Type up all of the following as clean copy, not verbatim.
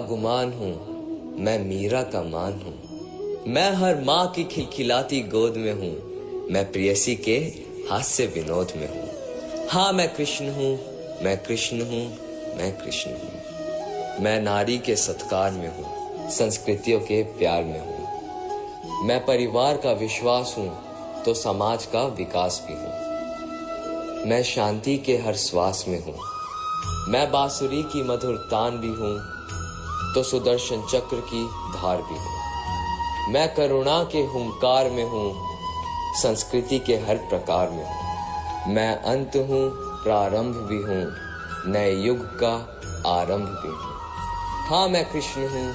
गुमान हूँ, मैं मीरा का मान हूँ। मैं हर माँ की खिलखिलाती गोद में हूँ, मैं प्रेयसी के हास्य विनोद में हूँ। हाँ मैं कृष्ण हूँ, मैं कृष्ण हूँ, मैं कृष्ण हूँ। मैं नारी के सत्कार में हूँ, संस्कृतियों के प्यार में हूँ। मैं परिवार का विश्वास हूँ तो समाज का विकास भी हूँ। मैं शांति के हर श्वास में हूँ, मैं बांसुरी की मधुर तान भी हूँ तो सुदर्शन चक्र की धार भी हूँ। मैं करुणा के हुंकार में हूँ, संस्कृति के हर प्रकार में हूँ। मैं अंत हूँ, प्रारंभ भी हूँ, नए युग का आरंभ भी हूँ। हाँ मैं कृष्ण हूँ,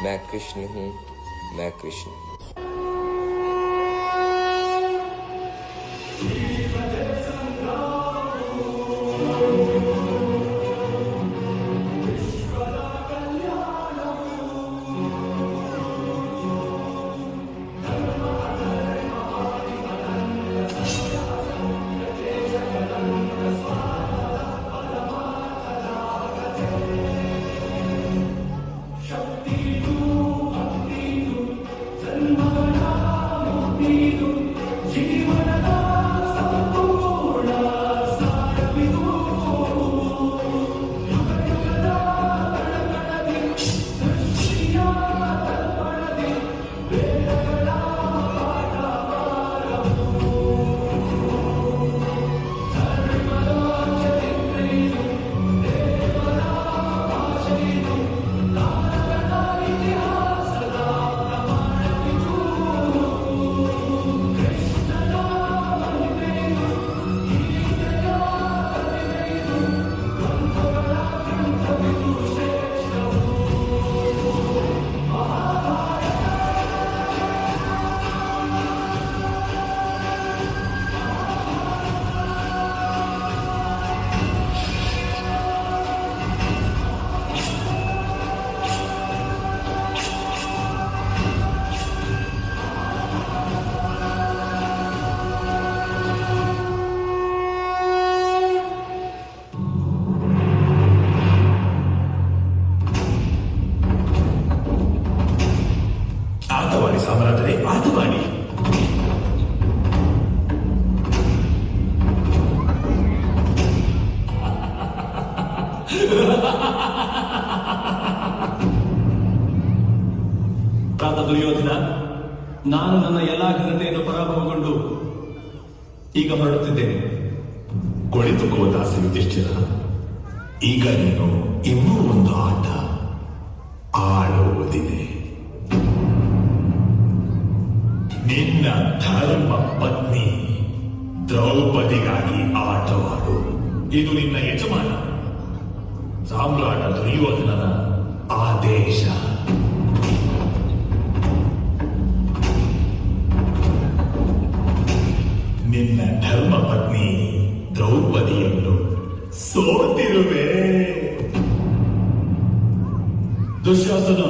मैं कृष्ण हूँ, मैं कृष्ण हूँ। ಆಟವಾಡಿ ಸಾಮ್ರಾಜ್ಯರೇ, ಆಟವಾಡಿ. ಪ್ರಾತ ದುರ್ಯೋಧನ, ನಾನು ನನ್ನ ಎಲ್ಲಾ ಘನತೆಯನ್ನು ಪರಾಭವಗೊಂಡು ಈಗ ಹೊರಡುತ್ತಿದ್ದೇನೆ. ಕುಳಿತುಕೋ ದಾಸ ಯುಧಿಷ್ಠಿರ. ಈಗ ನೀನು ಇನ್ನೂ ಒಂದು ಆಟ ಆಡುವುದಿದೆ. ನಿನ್ನ ಧರ್ಮ ಪತ್ನಿ ದ್ರೌಪದಿಗಾಗಿ ಆಟವಾಡು. ಇದು ನಿನ್ನ ಯಜಮಾನ ಸಾಮ್ರಾಟ ದುರ್ಯೋಧನನ ಆದೇಶ. ನಿನ್ನ ಧರ್ಮ ಪತ್ನಿ ದ್ರೌಪದಿಯನ್ನು ಸೋತಿರುವೆ. ದುಶ್ಯಾಸನ,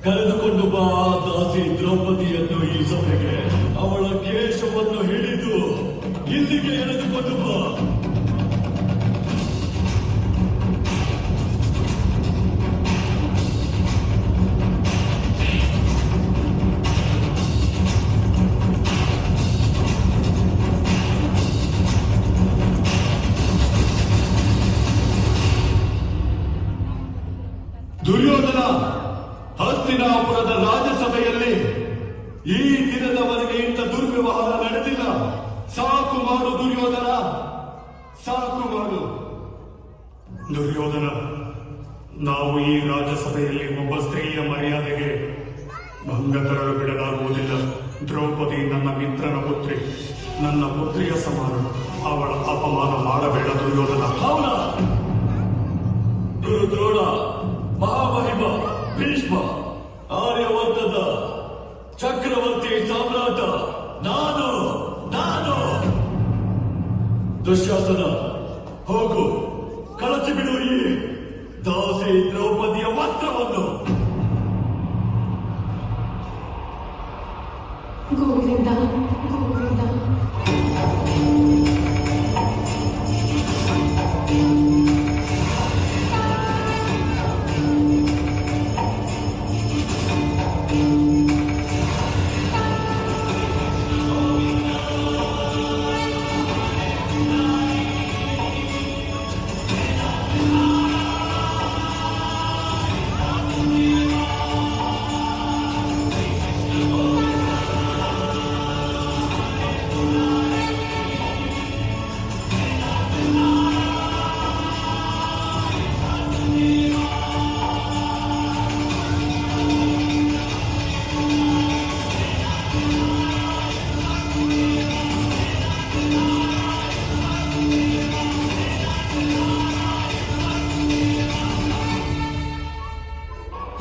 ಕರೆದುಕೊಂಡು ಬಾ ದಾಸಿ ದ್ರೌಪದಿಯನ್ನು ಈ ಸಭೆಗೆ. ಅವಳ ಕೇಶವನ್ನು ಹಿಡಿದು ಇಲ್ಲಿಗೆ ಎಳೆದುಕೊಂಡು ಬಾ. ದುರ್ಯೋಧನ, ಹಸ್ತಿನಾಪುರದ ರಾಜಸಭೆಯಲ್ಲಿ ಈ ದಿನದವರೆಗೆ ಇಂಥ ದುರ್ವ್ಯವಹಾರ ನಡೆದಿಲ್ಲ. ಸಾಕು ಮಾಡು ದುರ್ಯೋಧನ, ಸಾಕು ಮಾಡು. ದುರ್ಯೋಧನ, ನಾವು ಈ ರಾಜ್ಯಸಭೆಯಲ್ಲಿ ಒಬ್ಬ ಸ್ತ್ರೀಯ ಮರ್ಯಾದೆಗೆ ಭಂಗ ತರಲು ಬಿಡಲಾಗುವುದಿಲ್ಲ. ದ್ರೌಪದಿ ನನ್ನ ಮಿತ್ರನ ಪುತ್ರಿ, ನನ್ನ ಪುತ್ರಿಯ ಸಮಾನ. ಅವಳ ಅಪಮಾನ ಮಾಡಬೇಡ ದುರ್ಯೋಧನ. ಅವನ ಗುರು ದ್ರೋಣ, ಮಹಾಮಹಿಮ ಭೀಷ್ಮ, ಆರ್ಯವರ್ಧದ ಚಕ್ರವರ್ತಿ ಸಾಮ್ರಾಟ ನಾನು ನಾನು ದುಶ್ಯಾಸನ, ಹೋಗು, ಕಳಚಿ ಬಿಡು ಈ ದಾಸಿ ದ್ರೌಪದಿಯ ವಸ್ತ್ರವನ್ನು. ಗೋವಿಂದ ಗೋವಿಂದ.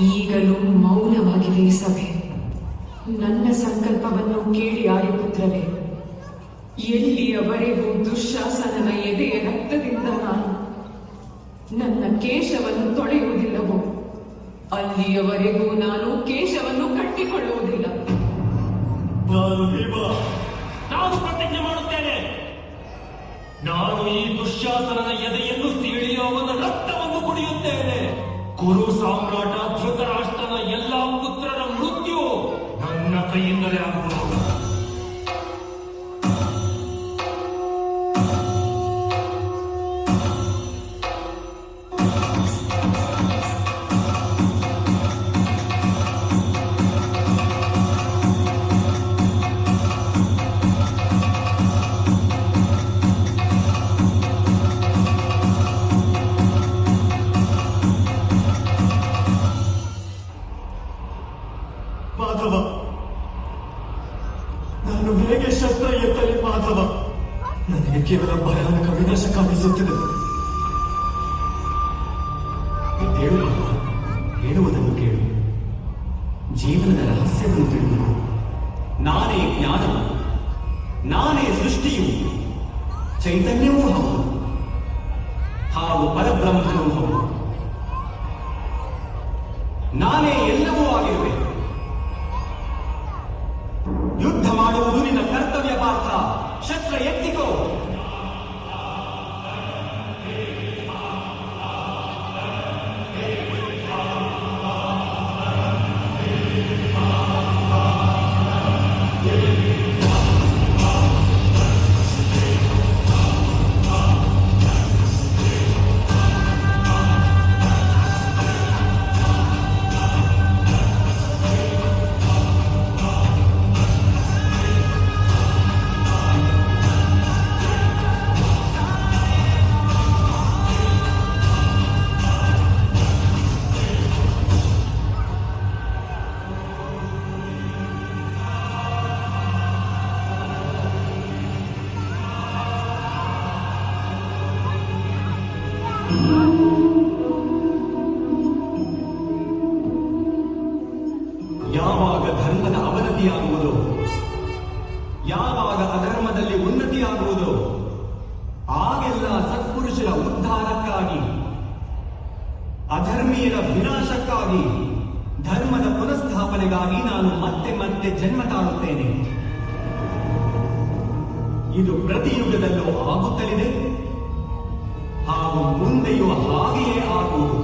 ಈಗಲೂ ಮೌನವಾಗಿದೆ ಈ ಸಭೆ. ನನ್ನ ಸಂಕಲ್ಪವನ್ನು ಕೇಳಿ ಆರ್ಯಪುತ್ರರೇ, ಎಲ್ಲಿಯವರೆಗೂ ದುಶ್ಯಾಸನನ ಎದೆಯ ರಕ್ತದಿಂದ ನಾನು ನನ್ನ ಕೇಶವನ್ನು ತೊಳೆಯುವುದಿಲ್ಲವೋ ಅಲ್ಲಿಯವರೆಗೂ ನಾನು ಕೇಶವನ್ನು ಕಟ್ಟಿಕೊಳ್ಳುವುದಿಲ್ಲ. ನಾನು ಭೀಮ. ನಾನು ಪ್ರತಿಜ್ಞೆ ಮಾಡುತ್ತೇನೆ, ನಾನು ಈ ದುಶ್ಯಾಸನನ ಎದೆಯನ್ನು ಸೀಳಿ ಅವನ ರಕ್ತವನ್ನು ಕುಡಿಯುತ್ತೇನೆ. ಕುರು ಸಾಮ್ರಾಟ ಧೃತರಾಷ್ಟ್ರನ ಎಲ್ಲಾ ಪುತ್ರರ ಮೃತ್ಯು ನನ್ನ ಕೈಯಿಂದಲೇ ಆಗುವುದು. ಮಾಧವ, ನಾನು ಹೇಗೆ ಶಸ್ತ್ರ ಎತ್ತಲಿ ಮಾಧವ? ನನಗೆ ಕೇವಲ ಭಯಾನಕ ವಿನಾಶ ಕಾಣಿಸುತ್ತಿದೆ. ಹೇಳು ಮಾಧವ, ಹೇಳುವುದನ್ನು ಕೇಳು. ಜೀವನದ ರಹಸ್ಯವನ್ನು ತಿಳಿದು, ನಾನೇ ಜ್ಞಾನ, ನಾನೇ ಸೃಷ್ಟಿಯು, ಚೈತನ್ಯವೂ ಹೌದು, ಹಾಗೂ ಪರಬ್ರಹ್ಮನೂ ಹೌದು. ನಾನೇ ಎಲ್ಲವೂ ಆಗಿರುವೆ. ಯುದ್ಧ ಮಾಡುವುದು ನಿನ್ನ ಕರ್ತವ್ಯ ಪಾರ್ಥ. ಶಸ್ತ್ರ ಎತ್ತಿಕೋ. ಯಾವಾಗ ಧರ್ಮದ ಅವನತಿಯಾಗುವುದೋ, ಯಾವಾಗ ಅಧರ್ಮದಲ್ಲಿ ಉನ್ನತಿಯಾಗುವುದೋ, ಆಗೆಲ್ಲ ಸತ್ಪುರುಷರ ಉದ್ಧಾರಕ್ಕಾಗಿ, ಅಧರ್ಮೀಯರ ವಿನಾಶಕ್ಕಾಗಿ, ಧರ್ಮದ ಪುನಃಸ್ಥಾಪನೆಗಾಗಿ ನಾನು ಮತ್ತೆ ಮತ್ತೆ ಜನ್ಮ ತಾಳುತ್ತೇನೆ. ಇದು ಪ್ರತಿಯುಗದಲ್ಲೂ ಆಗುತ್ತಲಿದೆ ಹಾಗೂ ಮುಂದೆಯೂ ಹಾಗೆಯೇ ಆಗುವುದು.